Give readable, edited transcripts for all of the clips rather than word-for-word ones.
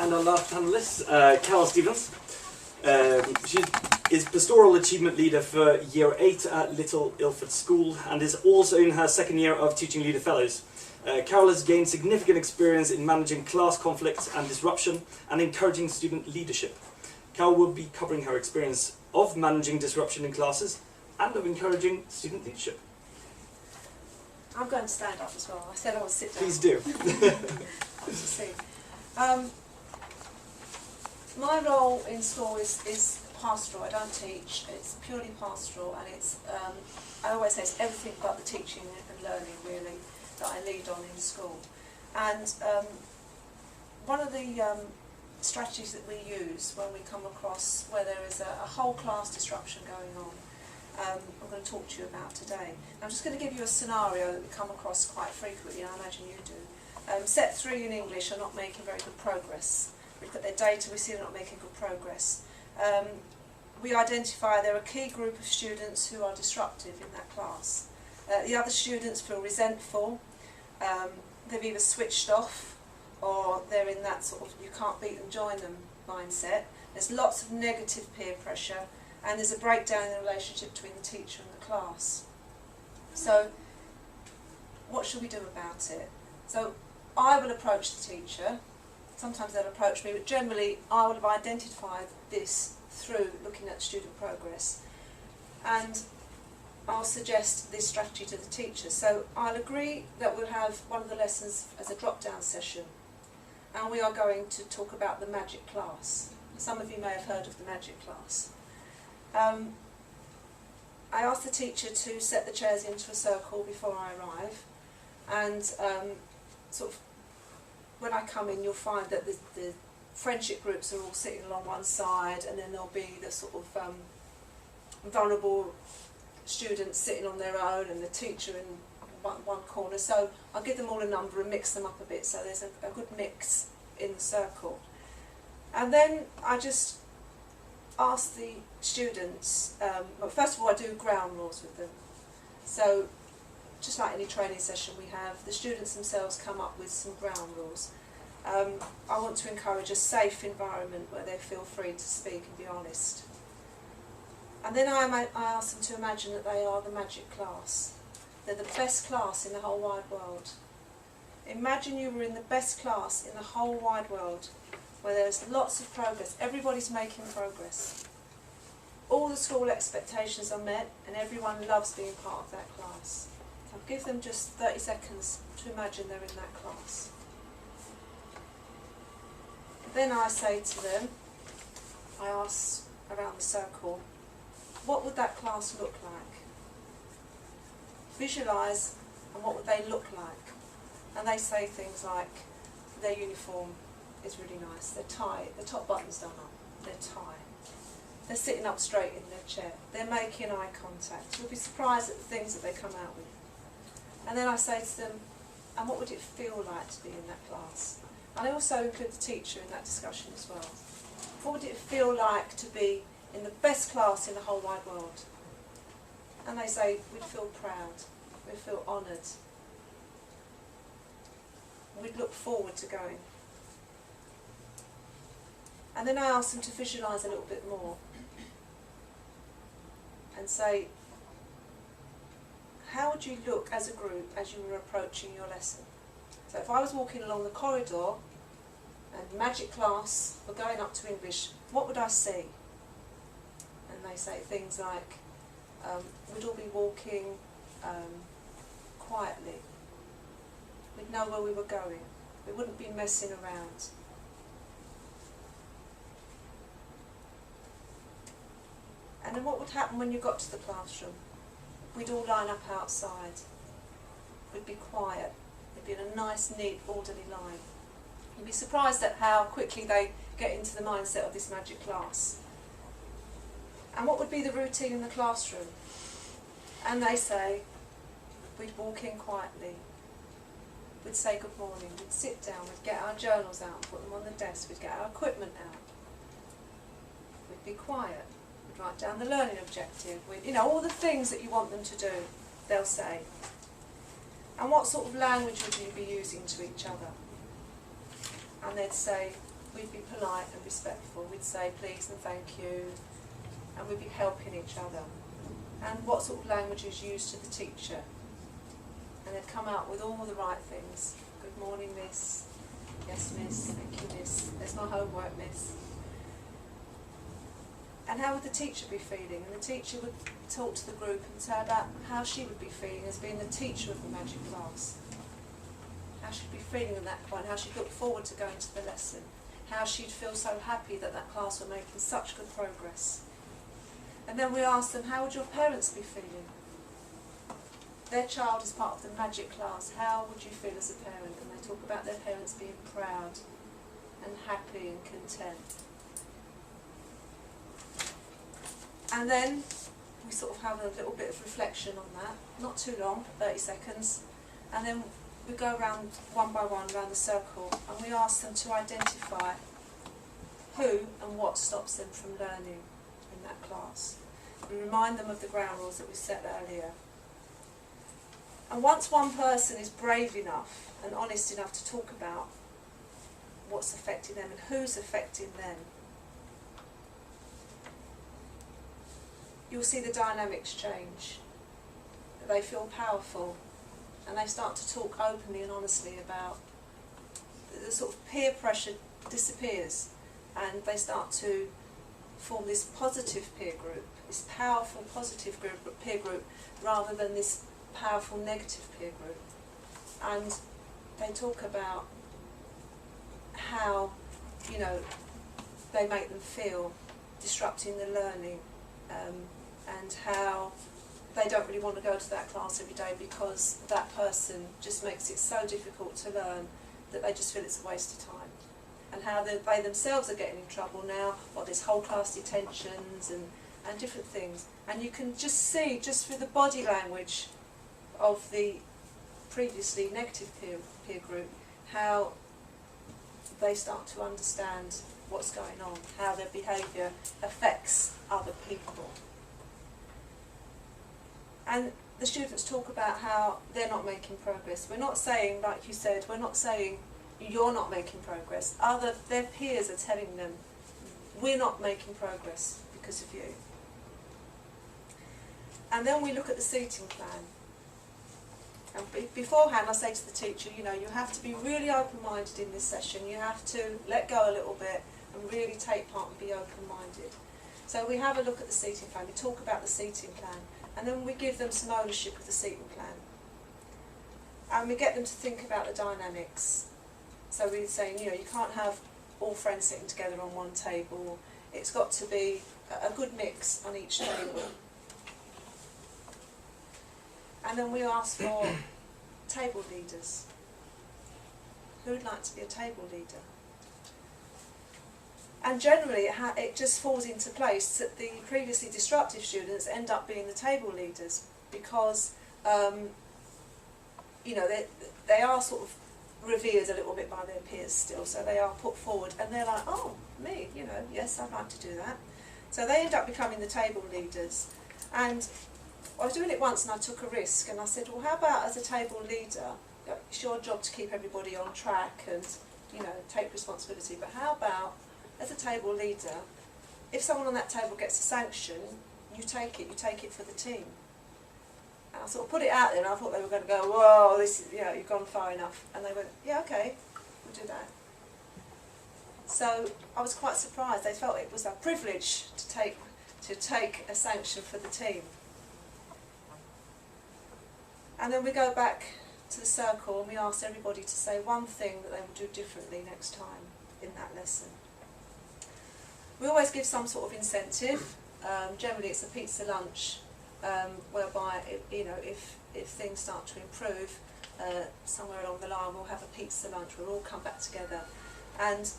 And our last panellist, Carol Stevens. She is Pastoral Achievement Leader for Year 8 at Little Ilford School and is also in her second year of Teaching Leader Fellows. Carol has gained significant experience in managing class conflict and disruption and encouraging student leadership. Carol will be covering her experience of managing disruption in classes and of encouraging student leadership. I'm going to stand up as well. I said I would sit down. Please do. My role in school is pastoral. I don't teach. It's purely pastoral, and it's I always say it's everything but the teaching and learning really that I lead on in school. And one of the strategies that we use when we come across where there is a whole class disruption going on, I'm going to talk to you about today. I'm just going to give you a scenario that we come across quite frequently, and I imagine you do. Set 3 in English are not making very good progress. We've got their data, we see they're not making good progress. We identify there are a key group of students who are disruptive in that class. The other students feel resentful, they've either switched off or they're in that sort of you can't beat them, join them mindset. There's lots of negative peer pressure, and there's a breakdown in the relationship between the teacher and the class. So what should we do about it? So I will approach the teacher. Sometimes they'll approach me, but generally I will have identified this through looking at student progress, and I'll suggest this strategy to the teacher. So I'll agree that we'll have one of the lessons as a drop-down session, and we are going to talk about the magic class. Some of you may have heard of the magic class. I ask the teacher to set the chairs into a circle before I arrive, and sort of when I come in, you'll find that the friendship groups are all sitting along one side, and then there'll be the sort of vulnerable students sitting on their own, and the teacher in one corner. So I'll give them all a number and mix them up a bit, so there's a good mix in the circle. And then I just ask the students, well, first of all I do ground rules with them. So just like any training session we have, the students themselves come up with some ground rules. I want to encourage a safe environment where they feel free to speak and be honest. And then I ask them to imagine that they are the magic class. They're the best class in the whole wide world. Imagine you were in the best class in the whole wide world, where there's lots of progress, everybody's making progress. All the school expectations are met, and everyone loves being part of that class. I'll give them just 30 seconds to imagine they're in that class. Then I say to them, I ask around the circle, what would that class look like? Visualise, and what would they look like? And they say things like, their uniform is really nice, their tie, the top button's done up, their tie. They're sitting up straight in their chair, they're making eye contact. You'll be surprised at the things that they come out with. And then I say to them, and what would it feel like to be in that class? And I also include the teacher in that discussion as well. What would it feel like to be in the best class in the whole wide world? And they say, we'd feel proud, we'd feel honoured, we'd look forward to going. And then I ask them to visualise a little bit more and say, how would you look as a group as you were approaching your lesson? So if I was walking along the corridor and magic class were going up to English, what would I see? And they say things like, we'd all be walking quietly. We'd know where we were going. We wouldn't be messing around. And then what would happen when you got to the classroom? We'd all line up outside. We'd be quiet. We'd be in a nice, neat, orderly line. You'd be surprised at how quickly they get into the mindset of this magic class. And what would be the routine in the classroom? And they say, we'd walk in quietly. We'd say good morning. We'd sit down. We'd get our journals out and put them on the desk. We'd get our equipment out. We'd be quiet. Write down the learning objective, you know, all the things that you want them to do, they'll say. And what sort of language would you be using to each other? And they'd say, we'd be polite and respectful. We'd say please and thank you, and we'd be helping each other. And what sort of language is used to the teacher? And they'd come out with all the right things. Good morning, miss. Yes, miss. Thank you, miss. There's my homework, miss. And how would the teacher be feeling? And the teacher would talk to the group and say about how she would be feeling as being the teacher of the magic class. How she'd be feeling at that point, how she'd look forward to going to the lesson, how she'd feel so happy that that class were making such good progress. And then we asked them, how would your parents be feeling? Their child is part of the magic class. How would you feel as a parent? And they talk about their parents being proud and happy and content. And then we sort of have a little bit of reflection on that, not too long, 30 seconds, and then we go around one by one around the circle and we ask them to identify who and what stops them from learning in that class. We remind them of the ground rules that we set earlier. And once one person is brave enough and honest enough to talk about what's affecting them and who's affecting them, you'll see the dynamics change. They feel powerful and they start to talk openly and honestly about the sort of peer pressure disappears and they start to form this positive peer group, this powerful positive peer group rather than this powerful negative peer group. And they talk about how, you know, they make them feel disrupting the learning, and how they don't really want to go to that class every day because that person just makes it so difficult to learn that they just feel it's a waste of time. And how they themselves are getting in trouble now, or there's whole class detentions and different things. And you can just see, just through the body language of the previously negative peer group, how they start to understand what's going on, how their behaviour affects other people. And the students talk about how they're not making progress. We're not saying, like you said, we're not saying you're not making progress. Their peers are telling them, we're not making progress because of you. And then we look at the seating plan. And beforehand I say to the teacher, you know, you have to be really open-minded in this session. You have to let go a little bit and really take part and be open-minded. So we have a look at the seating plan, we talk about the seating plan, and then we give them some ownership of the seating plan. And we get them to think about the dynamics. So we're saying, you know, you can't have all friends sitting together on one table. It's got to be a good mix on each table. And then we ask for table leaders. Who would like to be a table leader? And generally it just falls into place that the previously disruptive students end up being the table leaders because you know, they are sort of revered a little bit by their peers still, so they are put forward and they're like, oh, me, you know, yes, I'd like to do that. So they end up becoming the table leaders. And I was doing it once and I took a risk and I said, well, how about as a table leader, it's your job to keep everybody on track and, you know, take responsibility, but how about as a table leader, if someone on that table gets a sanction, you take it for the team. And I sort of put it out there and I thought they were going to go, whoa, this is, you know, you've gone far enough. And they went, yeah, okay, we'll do that. So I was quite surprised. They felt it was a privilege to take a sanction for the team. And then we go back to the circle and we ask everybody to say one thing that they will do differently next time in that lesson. We always give some sort of incentive. Generally it's a pizza lunch, whereby, you know, if things start to improve, somewhere along the line we'll have a pizza lunch, we'll all come back together and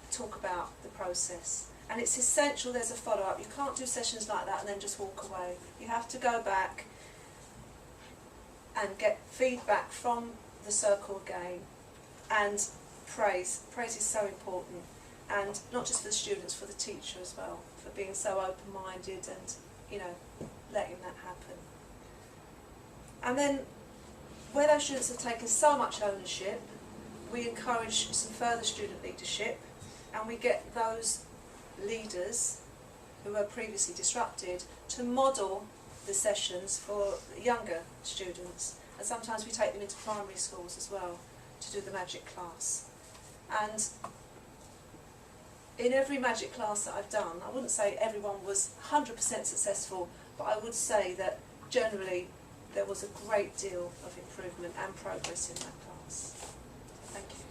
talk about the process. And it's essential there's a follow-up. You can't do sessions like that and then just walk away. You have to go back and get feedback from the circle again, and praise. Praise is so important, and not just for the students, for the teacher as well, for being so open-minded and, you know, letting that happen. And then where those students have taken so much ownership, we encourage some further student leadership, and we get those leaders who were previously disrupted to model the sessions for younger students, and sometimes we take them into primary schools as well to do the magic class. And in every magic class that I've done, I wouldn't say everyone was 100% successful, but I would say that generally there was a great deal of improvement and progress in that class. Thank you.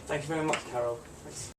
Thank you very much, Carol. Thanks.